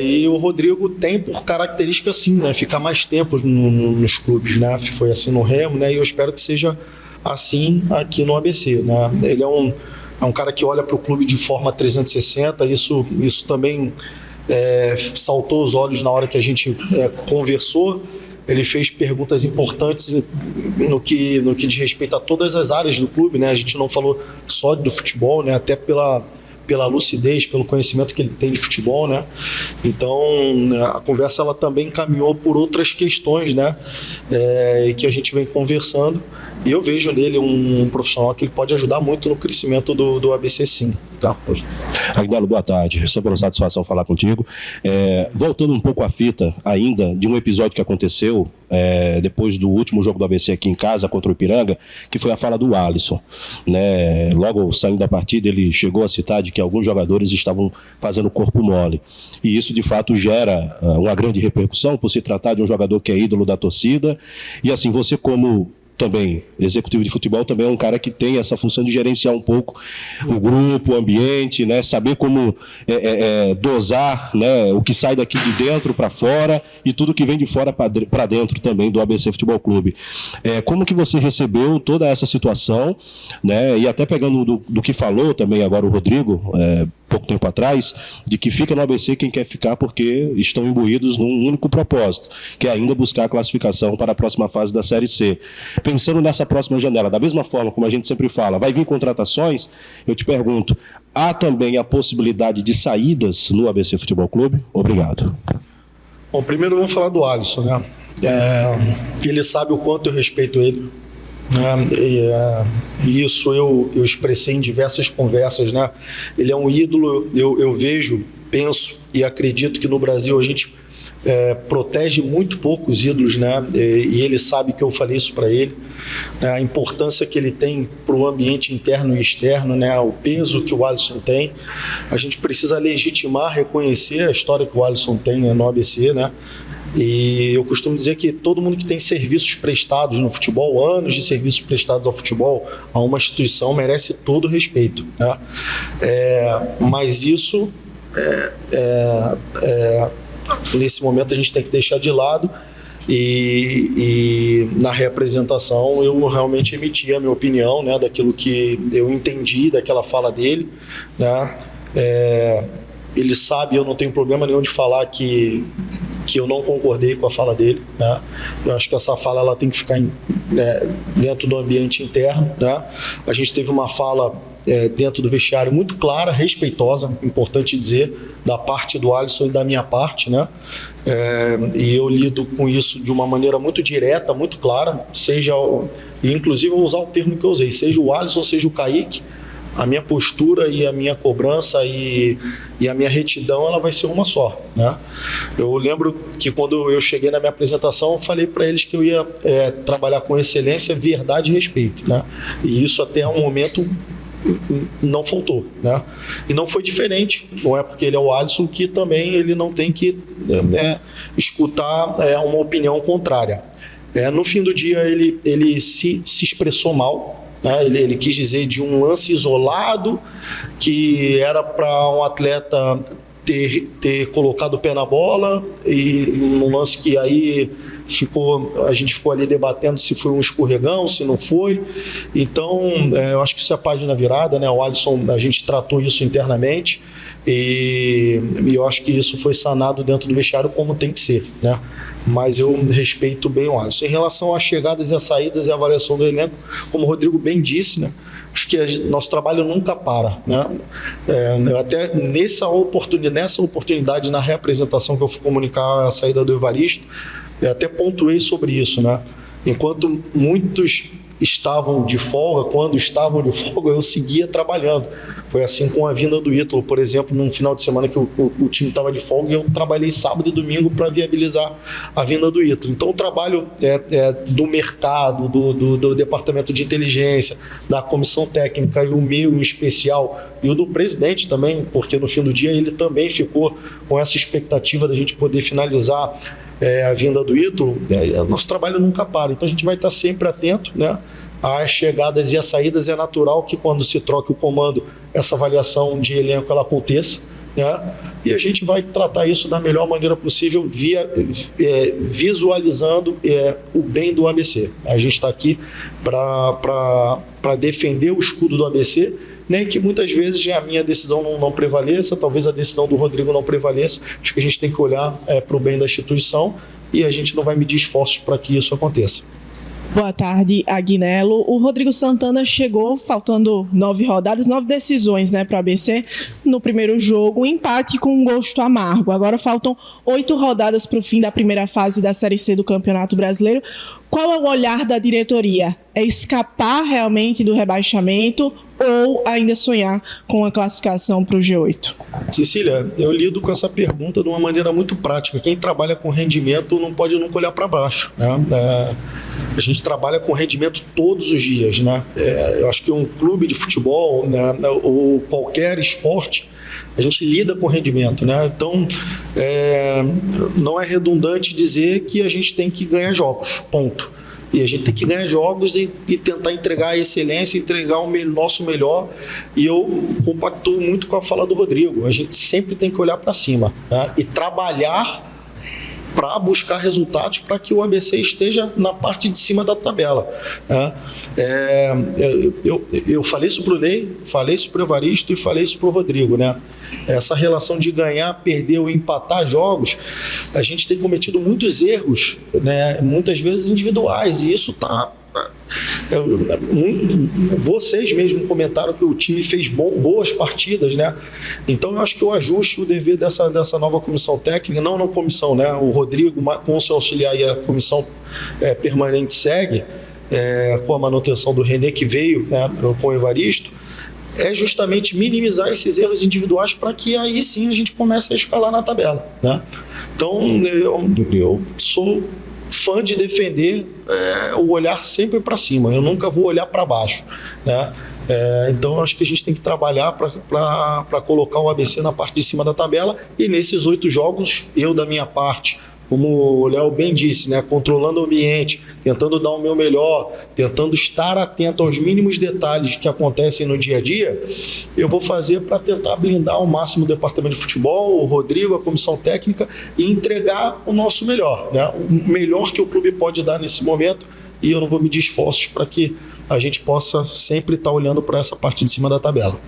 E o Rodrigo tem por característica assim, né, ficar mais tempo nos clubes, né? Foi assim no Remo, né? E eu espero que seja assim aqui no ABC, né? Ele é um cara que olha para o clube de forma 360, isso também saltou os olhos na hora que a gente conversou. Ele fez perguntas importantes no que diz respeito a todas as áreas do clube, né? A gente não falou só do futebol, né? Até pela lucidez, pelo conhecimento que ele tem de futebol, né? Então, a conversa ela também caminhou por outras questões, né? Que a gente vem conversando. E eu vejo nele um profissional que pode ajudar muito no crescimento do ABC, sim. Tá. Agnello, boa tarde. Sempre uma satisfação falar contigo. Voltando um pouco à fita ainda de um episódio que aconteceu depois do último jogo do ABC aqui em casa contra o Ipiranga, que foi a fala do Alisson, né? Logo saindo da partida, ele chegou a citar de que alguns jogadores estavam fazendo corpo mole. E isso, de fato, gera uma grande repercussão por se tratar de um jogador que é ídolo da torcida. E assim, você como também executivo de futebol também é um cara que tem essa função de gerenciar um pouco o grupo, o ambiente, né? Saber como dosar, né? O que sai daqui de dentro para fora e tudo que vem de fora para dentro também do ABC Futebol Clube. Como que você recebeu toda essa situação, né? E até pegando do que falou também agora o Rodrigo, pouco tempo atrás, de que fica no ABC quem quer ficar porque estão imbuídos num único propósito, que é ainda buscar a classificação para a próxima fase da Série C. Pensando nessa próxima janela, da mesma forma como a gente sempre fala, vai vir contratações, eu te pergunto, há também a possibilidade de saídas no ABC Futebol Clube? Obrigado. Bom, primeiro vamos falar do Alisson, né? Ele sabe o quanto eu respeito ele, né? E isso eu expressei em diversas conversas, né? Ele é um ídolo, eu vejo, penso e acredito que no Brasil a gente protege muito pouco os ídolos, né? E ele sabe que eu falei isso para ele, né? A importância que ele tem para o ambiente interno e externo, né? O peso que o Alisson tem. A gente precisa legitimar, reconhecer a história que o Alisson tem no ABC, né? E eu costumo dizer que todo mundo que tem serviços prestados no futebol, anos de serviços prestados ao futebol, a uma instituição, merece todo o respeito, né? Mas isso, nesse momento, a gente tem que deixar de lado. E na representação eu realmente emiti a minha opinião, né, daquilo que eu entendi daquela fala dele, né? Ele sabe, eu não tenho problema nenhum de falar que eu não concordei com a fala dele, né? Eu acho que essa fala ela tem que ficar dentro do ambiente interno, né? A gente teve uma fala dentro do vestiário muito clara, respeitosa, importante dizer, da parte do Alisson e da minha parte, né? E eu lido com isso de uma maneira muito direta, muito clara, inclusive eu vou usar o termo que eu usei, seja o Alisson, seja o Kaique, a minha postura e a minha cobrança e a minha retidão, ela vai ser uma só, né? Eu lembro que quando eu cheguei na minha apresentação, eu falei para eles que eu ia trabalhar com excelência, verdade e respeito, né? E isso até um momento não faltou, né? E não foi diferente, não é porque ele é o Alisson que também ele não tem que escutar uma opinião contrária. No fim do dia ele se expressou mal, né? Ele quis dizer de um lance isolado que era para um atleta ter colocado o pé na bola e um lance que aí a gente ficou ali debatendo se foi um escorregão, se não foi. Então, eu acho que isso é a página virada, né? O Alisson, a gente tratou isso internamente e eu acho que isso foi sanado dentro do vestiário como tem que ser, né? Mas eu respeito bem o Alisson. Em relação às chegadas e às saídas e a avaliação do elenco, como o Rodrigo bem disse, né? Acho que nosso trabalho nunca para, né? Até nessa oportunidade, na reapresentação que eu fui comunicar a saída do Evaristo, eu até pontuei sobre isso, né? Enquanto muitos estavam de folga, quando estavam de folga, eu seguia trabalhando. Foi assim com a vinda do Ítalo, por exemplo, num final de semana que o time estava de folga, e eu trabalhei sábado e domingo para viabilizar a vinda do Ítalo. Então o trabalho do mercado, do departamento de inteligência, da comissão técnica e o meu em especial, e o do presidente também, porque no fim do dia ele também ficou com essa expectativa da gente poder finalizar a vinda do Ítalo. Nosso trabalho nunca para, então a gente vai estar sempre atento, né, às chegadas e às saídas. É natural que quando se troque o comando, essa avaliação de elenco ela aconteça, né? E a gente vai tratar isso da melhor maneira possível, visualizando o bem do ABC. A gente está aqui para defender o escudo do ABC, nem que muitas vezes a minha decisão não prevaleça, talvez a decisão do Rodrigo não prevaleça. Acho que a gente tem que olhar para o bem da instituição e a gente não vai medir esforços para que isso aconteça. Boa tarde, Agnello. O Rodrigo Santana chegou faltando 9 rodadas, 9 decisões, né, para o ABC. No primeiro jogo, um empate com um gosto amargo. Agora faltam 8 rodadas para o fim da primeira fase da Série C do Campeonato Brasileiro. Qual é o olhar da diretoria? É escapar realmente do rebaixamento ou ainda sonhar com a classificação para o G8? Cecília, eu lido com essa pergunta de uma maneira muito prática. Quem trabalha com rendimento não pode nunca olhar para baixo, né? A gente trabalha com rendimento todos os dias, né? Eu acho que um clube de futebol, né, ou qualquer esporte, a gente lida com rendimento, né? Então, não é redundante dizer que a gente tem que ganhar jogos, ponto. E a gente tem que ganhar jogos e tentar entregar a excelência, entregar o nosso melhor. E eu compactuo muito com a fala do Rodrigo. A gente sempre tem que olhar para cima, né? E trabalhar para buscar resultados para que o ABC esteja na parte de cima da tabela, né? Eu falei isso para o Ney, falei isso para o Evaristo e falei isso para o Rodrigo, né? Essa relação de ganhar, perder ou empatar jogos, a gente tem cometido muitos erros, né? Muitas vezes individuais, e isso está... Vocês mesmos comentaram que o time fez boas partidas, né? Então eu acho que o ajuste, o dever dessa nova comissão técnica, não comissão, né? O Rodrigo com o seu auxiliar e a comissão permanente segue, com a manutenção do René que veio, né, com o Evaristo, é justamente minimizar esses erros individuais para que aí sim a gente comece a escalar na tabela, né? Então eu sou fã de defender o olhar sempre para cima, eu nunca vou olhar para baixo, né? Então acho que a gente tem que trabalhar para colocar o ABC na parte de cima da tabela, e nesses 8 jogos, eu da minha parte, como o Léo bem disse, né, controlando o ambiente, tentando dar o meu melhor, tentando estar atento aos mínimos detalhes que acontecem no dia a dia, eu vou fazer para tentar blindar ao máximo o departamento de futebol, o Rodrigo, a comissão técnica, e entregar o nosso melhor, né, o melhor que o clube pode dar nesse momento, e eu não vou medir esforços para que a gente possa sempre estar olhando para essa parte de cima da tabela.